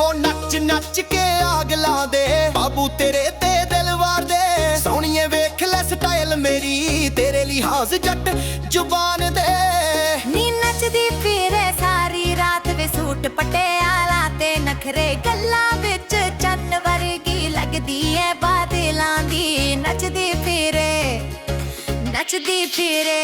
ਹੋ ਨੱਚ ਨੱਚ ਕੇ ਆਗ ਲਾ ਦੇ ਬਾਬੂ ਤੇਰੇ ਤੇ ਦਿਲ ਵਾਰ ਦੇ ਸੋਹਣੀਏ ਵੇਖ ਲੈ ਸਟਾਈਲ ਮੇਰੀ ਤੇਰੇ ਲਿਹਾਜ਼ ਜੱਟ ਜ਼ੁਬਾਨ ਦੇ ਨੀ ਨੱਚਦੀ ਫਿਰੇ ਸਾਰੀ ਰਾਤ ਵੇ ਸੂਟ ਪਟਿਆਲਾ ਤੇ ਨਖਰੇ ਗੱਲਾਂ ਵਿੱਚ ਚੰਨ ਵਰਗੀ ਲੱਗਦੀ ਐ ਬਾਦਲਾਂ ਦੀ ਨੱਚਦੀ ਫਿਰੇ ਨੱਚਦੀ ਫਿਰੇ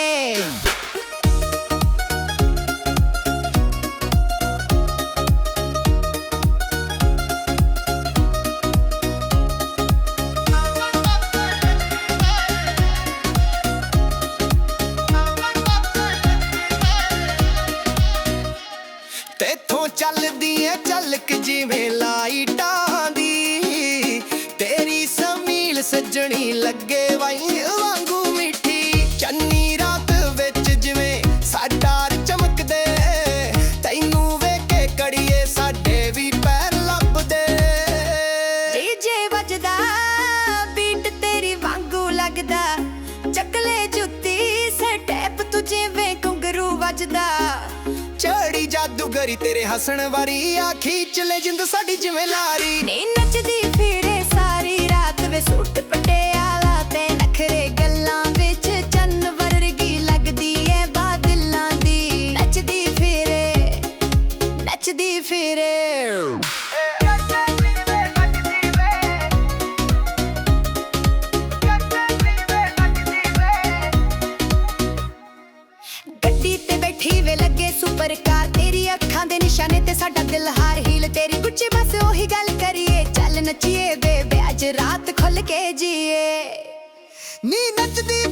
ਤੇਥੋਂ ਚੱਲਦੀ ਏ ਝਲਕ ਜਿਵੇਂ ਲਾਈਟਾਂ ਦੀ ਤੇਰੀ ਸਮੀਲ ਸੱਜਣੀ ਲੱਗੇ ਵਾਈ ਵਾਂਗੂ ਮਿੱਠੀ ਚੰਨੀ ਰਾਤ ਵਿੱਚ ਜਿਵੇਂ ਸਾਡਾ ਚਮਕਦੇ ਤੈਨੂੰ ਵੇਖ ਕੇ ਕੜੀਏ ਸਾਡੇ ਵੀ ਪੈਰ ਲੱਭਦੇ ਡੀਜੇ ਵੱਜਦਾ ਬੀਟ ਤੇਰੀ ਵਾਂਗੂ ਲੱਗਦਾ ਚੱਕਲੇ ਜੁੱਤੀ ਸਟੈਪ ਤੂੰ ਜਿਵੇਂ ਘੁੰਗਰੂ ਵੱਜਦਾ ਚੜੀ ਜਾਦੂਗਰੀ ਤੇਰੇ ਹੱਸਣ ਵਾਰੀ ਆ ਖੀਚ ਲੈ ਜਿੰਦ ਸਾਡੀ ਜਿਵੇਂ ਲਾਰੀ ਨੀ ਨੱਚਦੀ ਫਿਰੇ ਸਾਰੀ ਰਾਤ ਵੇ ਸੂਟ ਪਟਿਆਲਾ ਤੇ ਨਖਰੇ ਗੱਲਾਂ ਵਿੱਚ ਚੰਨ ਵਰਗੀ ਲੱਗਦੀ ਏ ਬਾਦਲਾਂ ਦੀ ਨੱਚਦੀ ਫਿਰੇ ਨੱਚਦੀ ਫਿਰੇ ਗੱਡੀ ਤੇ ਬੈਠੀ ਵੇ ਲੱਗੇ ਸੁਪਰ ਕਾਰ ਤੇਰੀ ਅੱਖਾਂ ਦੇ ਨਿਸ਼ਾਨੇ ਤੇ ਸਾਡਾ ਦਿਲ ਹਾਰ ਹੀਲ ਤੇਰੀ ਗੁੱਚੀ ਬਸ ਉਹੀ ਗੱਲ ਕਰੀਏ ਚੱਲ ਨੱਚੀਏ ਬੇਬੇ ਅੱਜ ਰਾਤ ਖੁੱਲ ਕੇ ਜੀਏ ਨੀ ਨੱਚਦੀ